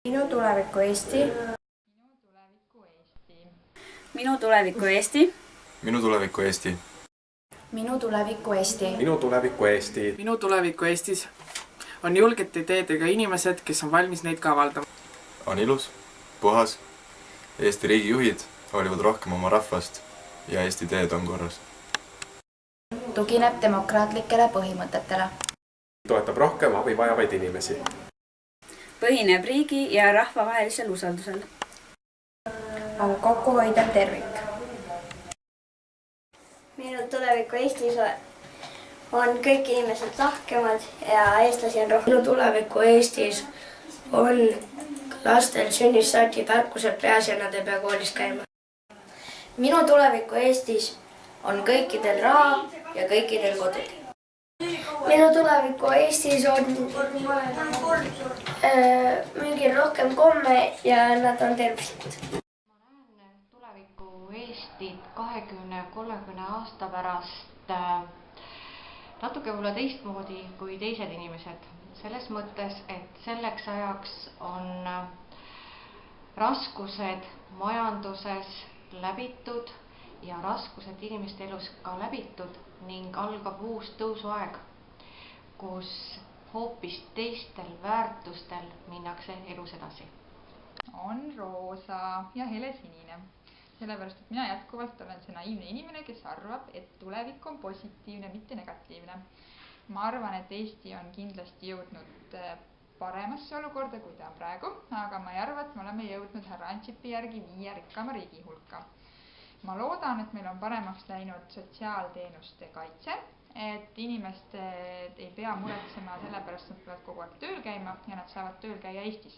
Minu tuleviku Eesti. Minu tuleviku Eesti. Minu tuleviku Eesti. Minu tuleviku Eesti. Minu tuleviku Eesti. Minu tuleviku Eestis on julgete ideedega inimesed, kes on valmis neid ka avaldama. On ilus, puhas, Eesti riigijuhid hoolivad rohkem oma rahvast ja Eesti teed on korras. Tugineb demokraatlikele põhimõtetele. Toetab rohkem abi vajavaid inimesi. Põhineb riigi ja rahva vahelisel usaldusel. On kokkuhoidev tervik. Minu tuleviku Eestis on kõik inimesed lahkemad ja eestlasi on rohkem. Minu tuleviku Eestis on lastel sünnist saati tarkused peas ja nad ei pea koolis käima. Minu tuleviku Eestis on kõikidel raha ja kõikidel kodud. Minu tuleviku Eestis on müügil rohkem komme ja nad on tervislikud. Ma näen tuleviku Eestit 20-30 aasta pärast natuke võib-olla teistmoodi kui teised inimesed. Selles mõttes, et selleks ajaks on raskused majanduses läbitud ja raskused inimeste elus ka läbitud ning algab uus tõusuaeg, kus hoopis teistel väärtustel minnakse elus edasi. On roosa ja helesinine. Sellepärast, et mina jätkuvalt olen see naiivne inimene, kes arvab, et tulevik on positiivne, mitte negatiivne. Ma arvan, et Eesti on kindlasti jõudnud paremasse olukorda, kui ta on praegu, aga ma ei arva, et me oleme jõudnud härra Ansipi järgi 5 rikkama riigi hulka. Ma loodan, et meil on paremaks läinud sotsiaalteenuste kaitse, et inimesed ei pea muretsema selle pärast, et nad peavad kogu aeg tööl käima ja nad saavad tööl käia Eestis.